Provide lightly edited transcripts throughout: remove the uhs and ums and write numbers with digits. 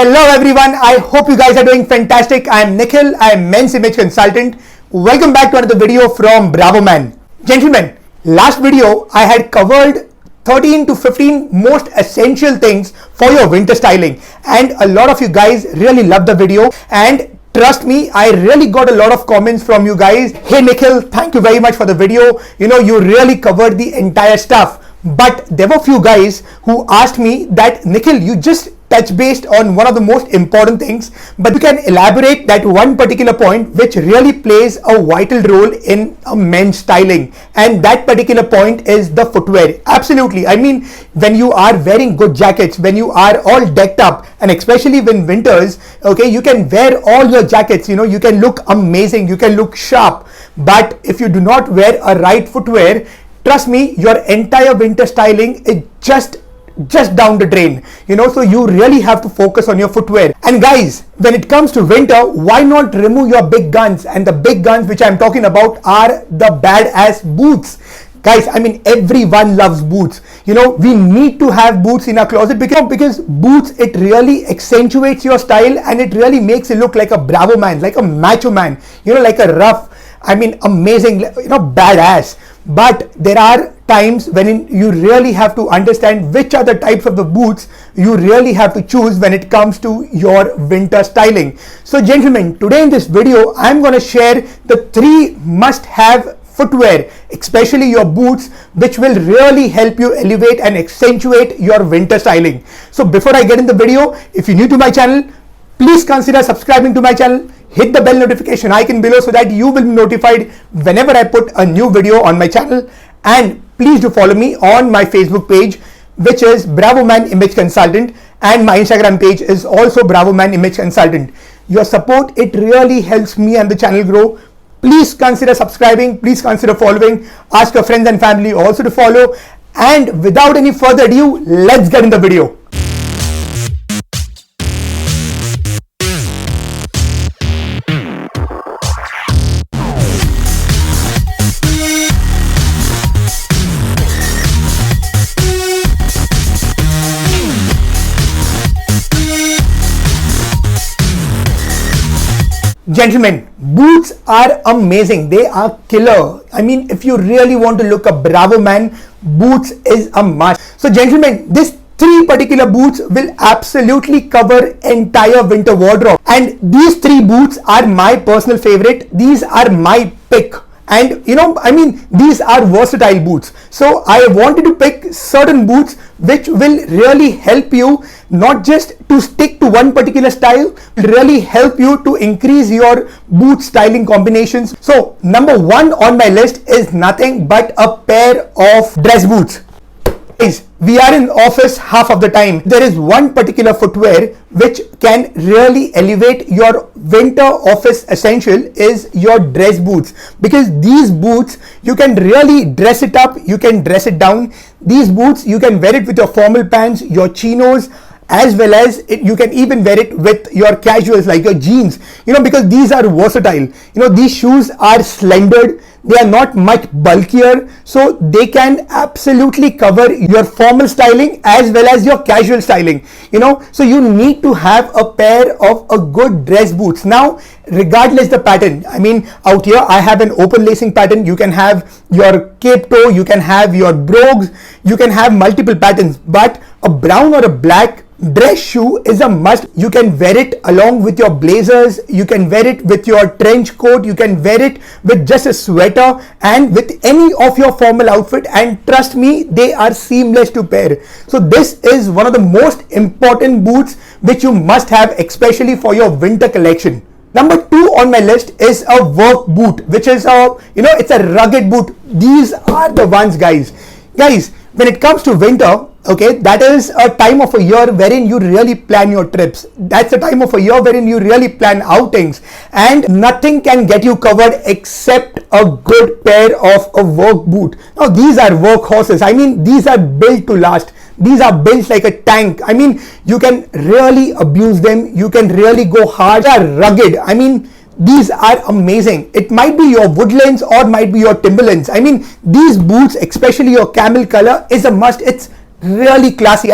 Hello everyone, I hope you guys are doing fantastic. I am Nikhil, I am Men's Image Consultant. Welcome back to another video from Bravo Man. Gentlemen, last video I had covered 13 to 15 most essential things for your winter styling, and a lot of you guys really loved the video, and trust me, I really got a lot of comments from you guys. Hey Nikhil, thank you very much for the video. You really covered the entire stuff. But there were few guys who asked me that Nikhil, you just touch based on one of the most important things, but you can elaborate that one particular point which really plays a vital role in a men's styling, and that particular point is the footwear. Absolutely. I mean, when you are wearing good jackets, when you are all decked up, and especially when winters, okay, you can wear all your jackets, you can look amazing, you can look sharp, but if you do not wear a right footwear, trust me, your entire winter styling is just down the drain, so you really have to focus on your footwear. And guys, when it comes to winter, why not remove your big guns? And the big guns which I'm talking about are the badass boots. Guys, I mean, everyone loves boots. We need to have boots in our closet because boots, it really accentuates your style and it really makes you look like a bravo man, like a macho man, like a rough, amazing, badass. But there are times when you really have to understand which are the types of the boots you really have to choose when it comes to your winter styling. So gentlemen, today in this video, I'm going to share the 3 must-have footwear, especially your boots, which will really help you elevate and accentuate your winter styling. So before I get in the video, if you're new to my channel, please consider subscribing to my channel. Hit the bell notification icon below so that you will be notified whenever I put a new video on my channel. And please do follow me on my Facebook page, which is Bravo Man Image Consultant, and my Instagram page is also Bravo Man Image Consultant. Your support, it really helps me and the channel grow. Please consider subscribing, please consider following, ask your friends and family also to follow. And without any further ado, let's get in the video. Gentlemen, boots are amazing. They are killer. I mean, if you really want to look a bravo man, boots is a must. So gentlemen, these 3 particular boots will absolutely cover entire winter wardrobe. And these 3 boots are my personal favorite. These are my pick. And these are versatile boots. So I wanted to pick certain boots which will really help you not just to stick to one particular style, really help you to increase your boot styling combinations. So number 1 on my list is nothing but a pair of dress boots. Guys, we are in office half of the time. There is one particular footwear which can really elevate your winter office essential is your dress boots, because these boots, you can really dress it up, you can dress it down. These boots, you can wear it with your formal pants, your chinos, as well as you can even wear it with your casuals like your jeans, because these are versatile. These shoes are slendered, they are not much bulkier, so they can absolutely cover your formal styling as well as your casual styling, so you need to have a pair of a good dress boots. Now, regardless the pattern, out here I have an open lacing pattern, you can have your cape toe, you can have your brogues, you can have multiple patterns, but a brown or a black dress shoe is a must. You can wear it along with your blazers, you can wear it with your trench coat, you can wear it with just a sweater and with any of your formal outfit, and trust me, they are seamless to pair. So this is one of the most important boots which you must have, especially for your winter collection. Number 2 on my list is a work boot, which is it's a rugged boot. These are the ones, guys, when it comes to winter, okay, that is a time of a year wherein you really plan your trips. That's a time of a year wherein you really plan outings, and nothing can get you covered except a good pair of a work boot. Now, these are workhorses. These are built to last. These are built like a tank. You can really abuse them. You can really go hard. They are rugged. These are amazing. It might be your Woodlands or might be your Timberlands. These boots, especially your camel color, is a must. It's really classy.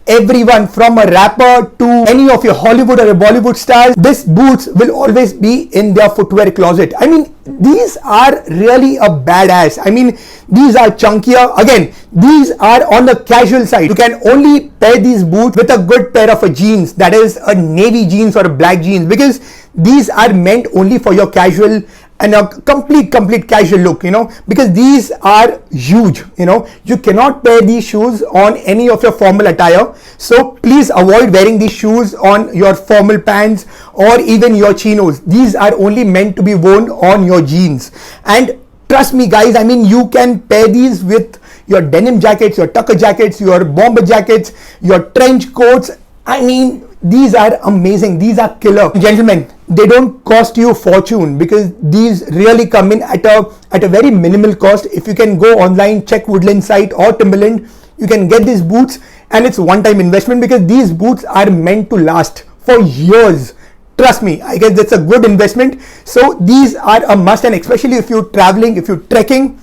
everyone from a rapper to any of your Hollywood or a Bollywood stars, this boots will always be in their footwear closet. I mean, these are really a badass. I mean, these are chunkier. Again, these are on the casual side. You can only pair these boots with a good pair of a jeans, that is a navy jeans or a black jeans, because these are meant only for your casual and a complete casual look, you know, because these are huge. You know, you cannot pair these shoes on any of your formal attire, so please avoid wearing these shoes on your formal pants or even your chinos. These are only meant to be worn on your jeans. And trust me guys, I mean, you can pair these with your denim jackets, your tucker jackets, your bomber jackets, your trench coats. I mean, these are amazing. These are killer. Gentlemen, they don't cost you a fortune, because these really come in at a very minimal cost. If you can go online, check Woodland site or Timberland, you can get these boots, and it's one-time investment, because these boots are meant to last for years. Trust me, I guess that's a good investment. So these are a must, and especially if you're traveling, if you're trekking,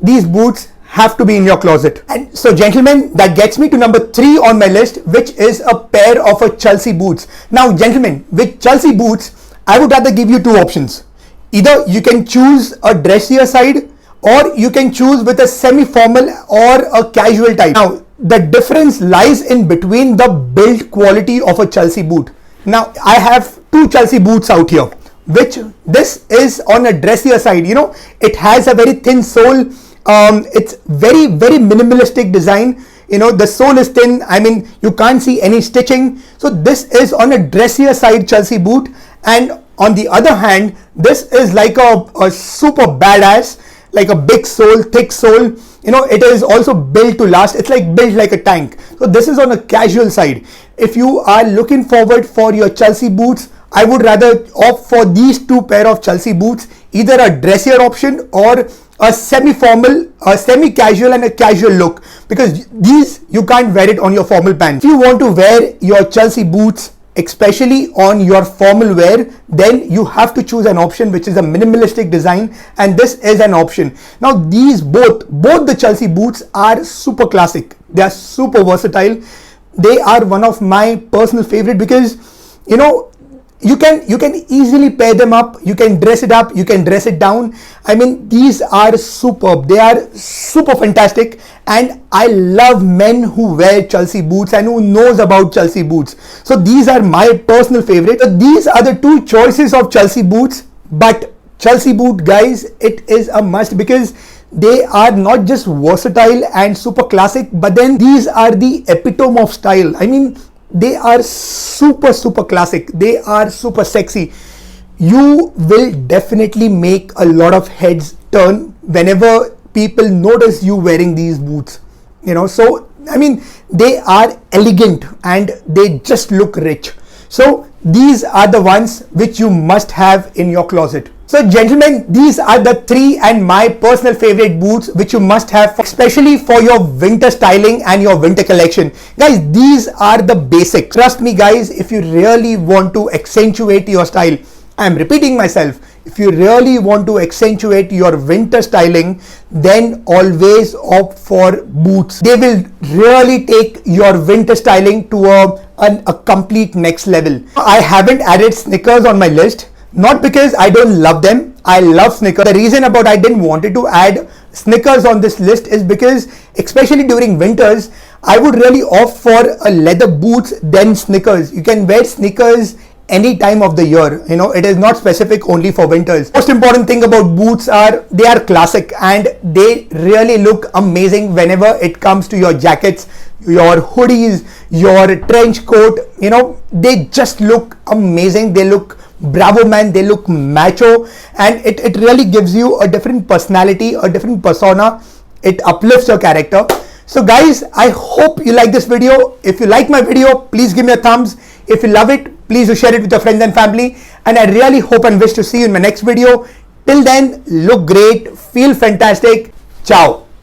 these boots have to be in your closet. And so gentlemen, that gets me to number 3 on my list, which is a pair of a Chelsea boots. Now gentlemen, with Chelsea boots, I would rather give you 2 options. Either you can choose a dressier side, or you can choose with a semi-formal or a casual type. Now the difference lies in between the build quality of a Chelsea boot. Now I have 2 Chelsea boots out here, which this is on a dressier side. You know, it has a very thin sole. It's very minimalistic design. You know, the sole is thin. I mean, you can't see any stitching. So this is on a dressier side Chelsea boot. And on the other hand, this is like a super badass, like a big sole, thick sole. You know, it is also built to last. It's like built like a tank. So this is on a casual side. If you are looking forward for your Chelsea boots, I would rather opt for these 2 pair of Chelsea boots, either a dressier option or a semi-formal, a semi-casual and a casual look, because these you can't wear it on your formal pants. If you want to wear your Chelsea boots, especially on your formal wear, then you have to choose an option which is a minimalistic design, and this is an option. Now these both the Chelsea boots are super classic. They are super versatile. They are one of my personal favorite, because you know, you can easily pair them up. You can dress it up, you can dress it down. I mean, these are superb. They are super fantastic, and I love men who wear Chelsea boots and who knows about Chelsea boots. So these are my personal favorite. So these are the 2 choices of Chelsea boots, but Chelsea boot guys, it is a must, because they are not just versatile and super classic, but then these are the epitome of style. I mean, they are super classic. They are super sexy. You will definitely make a lot of heads turn whenever people notice you wearing these boots. You know, so I mean, they are elegant and they just look rich. So these are the ones which you must have in your closet. So gentlemen, these are the 3 and my personal favorite boots which you must have, especially for your winter styling and your winter collection. Guys, these are the basics. Trust me guys, if you really want to accentuate your style, I am repeating myself, if you really want to accentuate your winter styling, then always opt for boots. They will really take your winter styling to a complete next level. I haven't added sneakers on my list. Not because I don't love them. I love sneakers. The reason about I didn't wanted to add sneakers on this list is because, especially during winters, I would really opt for a leather boots than sneakers. You can wear sneakers any time of the year. You know, it is not specific only for winters. Most important thing about boots are they are classic and they really look amazing whenever it comes to your jackets, your hoodies, your trench coat. You know, they just look amazing. They look bravo man, they look macho, and it really gives you a different personality, a different persona. It uplifts your character. So guys, I hope you like this video. If you like my video, please give me a thumbs. If you love it, please do share it with your friends and family, and I really hope and wish to see you in my next video. Till then, look great, feel fantastic. Ciao.